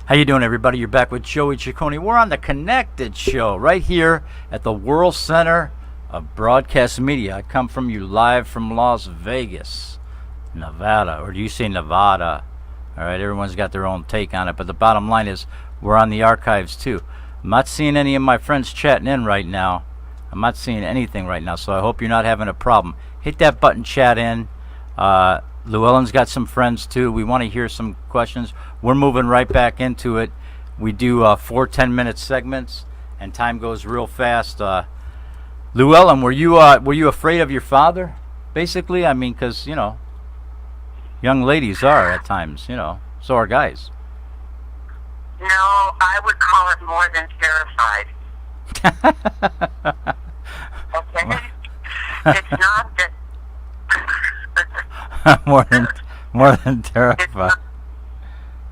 How you doing, everybody? You're back with Joey Ciccone. We're on the Connected Show right here at the World Center of Broadcast Media. I come from you live from Las Vegas, Nevada. Or do you say Nevada? All right, everyone's got their own take on it. But the bottom line is we're on the archives, too. I'm not seeing any of my friends chatting in right now. I'm not seeing anything right now, so I hope you're not having a problem. Hit that button, chat in. Luellen's got some friends, too. We want to hear some questions. We're moving right back into it. We do 4 10-minute segments, and time goes real fast. Luellen, were you afraid of your father, basically? I mean, because, young ladies are at times, so are guys. No, I would call it more than terrified. Okay? It's not that... more than terrified.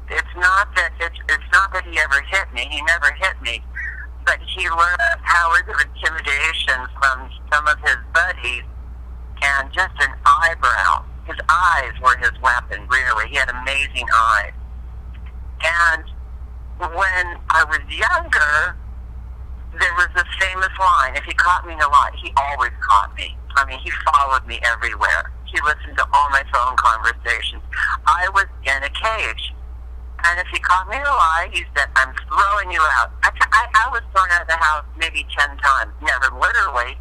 It's not that he ever hit me. He never hit me. But he learned powers of intimidation from some of his buddies, and just an eyebrow. His eyes were his weapon, really. He had amazing eyes. And when I was younger, there was this famous line. If he caught me in a lie, he always caught me. I mean, he followed me everywhere. He listened to all my phone conversations. I was in a cage. And if he caught me in a lie, he said, I'm throwing you out. I was thrown out of the house maybe 10 times. Never literally.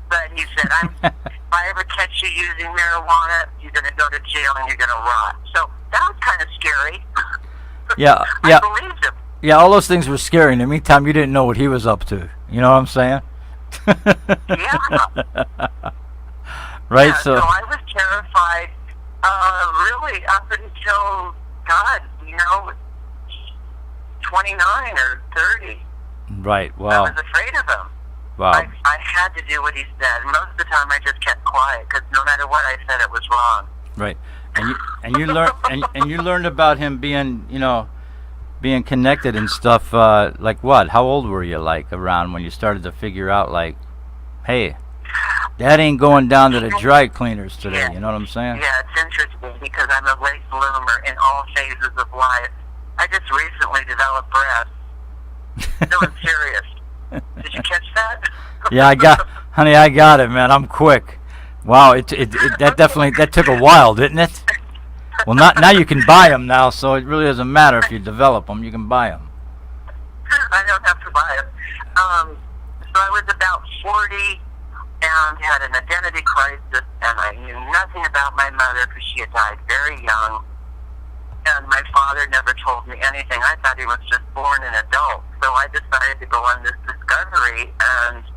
But he said, if I ever catch you using marijuana, you're going to go to jail and you're going to rot. So that was kind of scary. Yeah. I believed him. Yeah, all those things were scary. In the meantime, you didn't know what he was up to. You know what I'm saying? Yeah. Right, yeah, so I was terrified, really up until, God, 29 or 30. Right, wow. I was afraid of him. Wow. I had to do what he said. Most of the time I just kept quiet, because no matter what I said, it was wrong. Right. And you learned and you learned about him being, being connected and stuff, like what? How old were you, around when you started to figure out, hey, Dad ain't going down to the dry cleaners today, yeah. You know what I'm saying? Yeah, it's interesting because I'm a late bloomer in all phases of life. I just recently developed breasts. No, I'm serious. Did you catch that? Yeah, I got it, man. I'm quick. Wow, that took a while, didn't it? Well, now you can buy them now, so it really doesn't matter if you develop them. You can buy them. I don't have to buy them. So I was about 40 and had an identity crisis, and I knew nothing about my mother because she had died very young, and my father never told me anything. I thought he was just born an adult, so I decided to go on this discovery and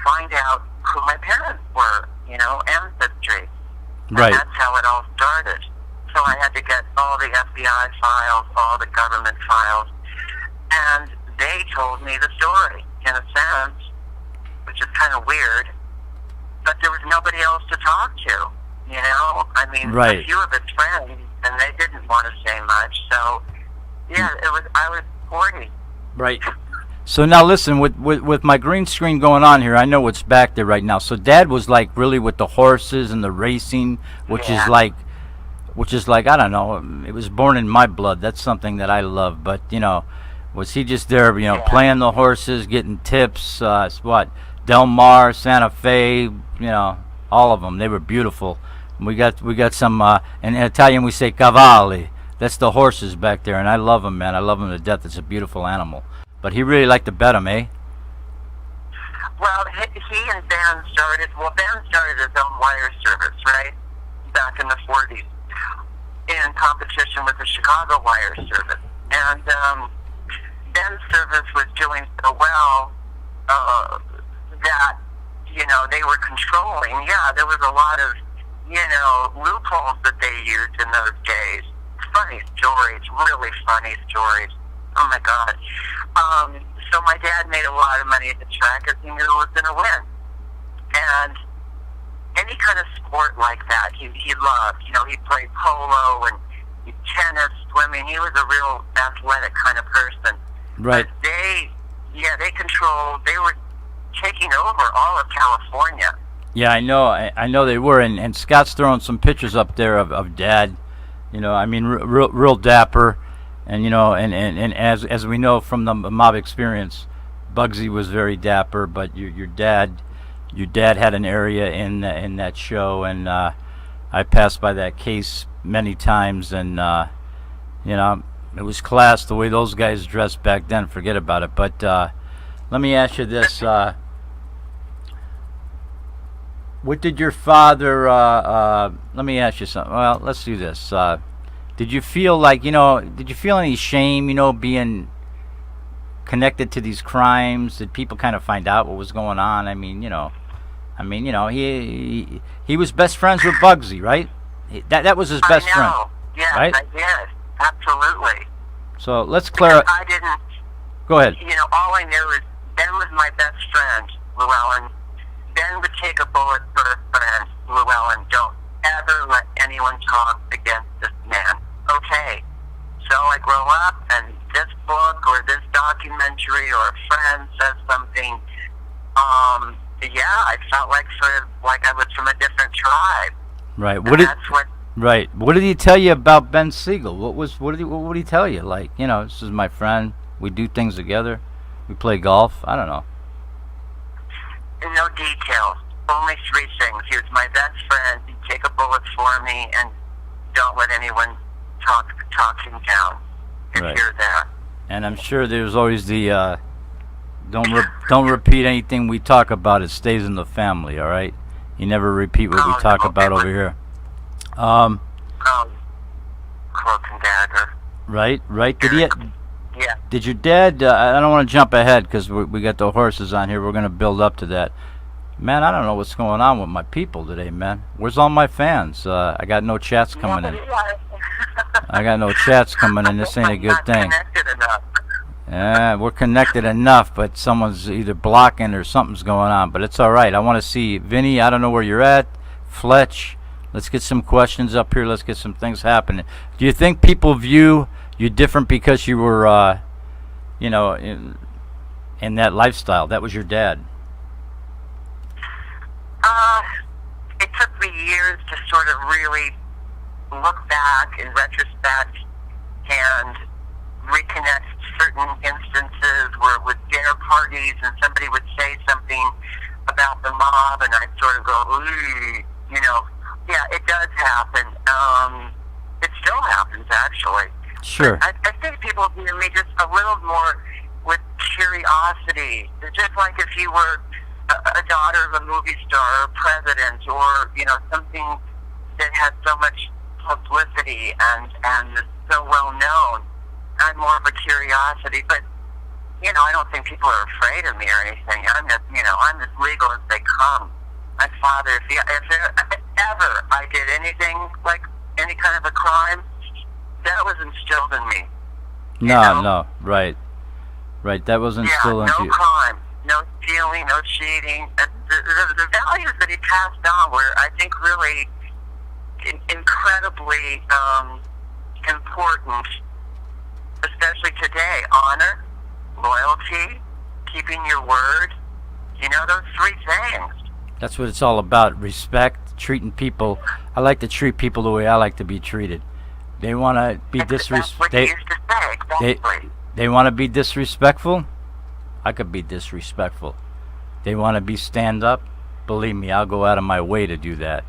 find out who my parents were, ancestry. Right. And that's how it all started. So I had to get all the FBI files, all the government files, and they told me the story, in a sense, which is kind of weird. But there was nobody else to talk to, I mean, right. A few of his friends, and they didn't want to say much. So, yeah, I was 40. Right. So now listen, with my green screen going on here, I know what's back there right now. So Dad was really with the horses and the racing, which is like I don't know, it was born in my blood. That's something that I love. But was he just there, playing the horses, getting tips? Del Mar, Santa Fe, all of them. They were beautiful. We got some in Italian we say cavalli. That's the horses back there, and I love them, man. I love them to death. It's a beautiful animal. But he really liked to bet them, eh? Well, he and Ben started his own wire service, right, back in the 40s, in competition with the Chicago Wire Service. And Ben's service was doing so well that, they were controlling. Yeah, there was a lot of, loopholes that they used in those days. Funny stories, really funny stories. Oh, my God. So my dad made a lot of money at the track because he knew he was going to win. And any kind of sport like that, he loved. He played polo and tennis, swimming. He was a real athletic kind of person. Right. But they controlled, they were taking over all of California. Yeah, I know they were, and Scott's throwing some pictures up there of Dad. I mean, real dapper, And as we know from the mob experience, Bugsy was very dapper, but your dad had an area in that show, and I passed by that case many times, and it was class the way those guys dressed back then. Forget about it. But let me ask you this: what did your father? Let me ask you something. Well, let's do this. Did you feel like Did you feel any shame? Being connected to these crimes? Did people kind of find out what was going on? He was best friends with Bugsy, right? That was his best friend. Yes, right? I did. Absolutely. So let's clarify. I didn't. Go ahead. All I knew is Ben was my best friend, Luellen. Ben would take a bullet for a friend, Luellen. Don't ever let anyone talk against this man. Okay. So I grow up, and this book or this documentary or a friend says something. I felt like I was from a different tribe. Right. Right. What did he tell you about Ben Siegel? What did he tell you? Like, this is my friend. We do things together. We play golf. I don't know. No details. Only 3 things. He was my best friend. He'd take a bullet for me, and don't let anyone talk him down if you're there. And I'm sure there's always the don't repeat anything we talk about. It stays in the family. All right. You never repeat what we talk about over here. Cloak and dagger. Right. Yeah. Did your dad? I don't want to jump ahead because we got the horses on here. We're going to build up to that. Man, I don't know what's going on with my people today, man. Where's all my fans? I got no chats coming in. I got no chats coming in. This ain't a good thing. Yeah, we're connected enough, but someone's either blocking or something's going on. But it's all right. I want to see Vinny. I don't know where you're at. Fletch. Let's get some questions up here. Let's get some things happening. Do you think people view you different because you were, in that lifestyle? That was your dad. It took me years to sort of really look back in retrospect and reconnect certain instances where it was dinner parties and somebody would say something about the mob, and I'd sort of go, ooh, yeah, it does happen. It still happens, actually. Sure. I think people view me just a little more with curiosity. It's just like if you were a daughter of a movie star or a president or, something that had so much publicity and is so well known. I'm more of a curiosity, but, I don't think people are afraid of me or anything. I'm just, I'm as legal as they come. My father, if ever I did anything like any kind of a crime, that was instilled in me. No, right. That was instilled into you. No crime, no stealing, no cheating. The values that he passed on were, I think, really incredibly important, especially today. Honor, loyalty, keeping your word, those 3 things. That's what it's all about. Respect, treating people. I like to treat people the way I like to be treated. They want to be disrespectful. They want to be disrespectful. I could be disrespectful. They want to be stand up. Believe me, I'll go out of my way to do that.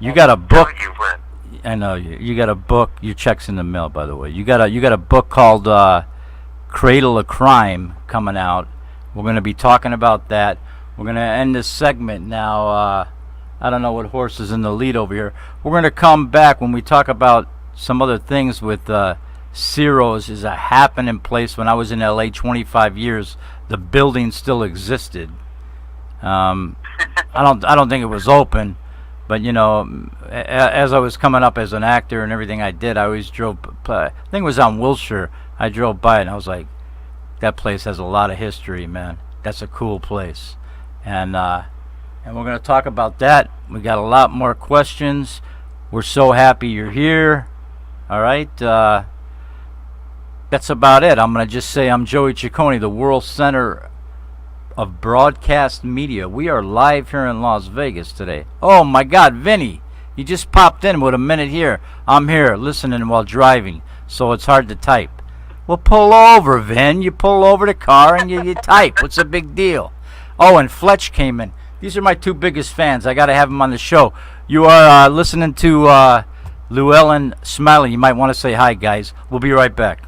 You got a book. I know you. You got a book. Your check's in the mail, by the way. You got a book called Cradle of Crime coming out. We're going to be talking about that. We're going to end this segment now. I don't know what horse is in the lead over here. We're going to come back when we talk about some other things with Ciro's is a happening place. When I was in LA 25 years, the building still existed. I don't think it was open, but as I was coming up as an actor and everything I did, I always drove. I think it was on Wilshire. I drove by it and I was like, that place has a lot of history, man. That's a cool place, and we're going to talk about that. We got a lot more questions. We're so happy you're here. All right. That's about it. I'm going to just say I'm Joey Ciccone, the World Center of Broadcast Media. We are live here in Las Vegas today. Oh, my God, Vinny. You just popped in with a minute here. I'm here listening while driving. so it's hard to type. Well, pull over, Vin. You pull over the car and you type. What's the big deal? Oh, and Fletch came in. These are my two biggest fans. I got to have them on the show. You are listening to Luellen Smiley. You might want to say hi, guys. We'll be right back.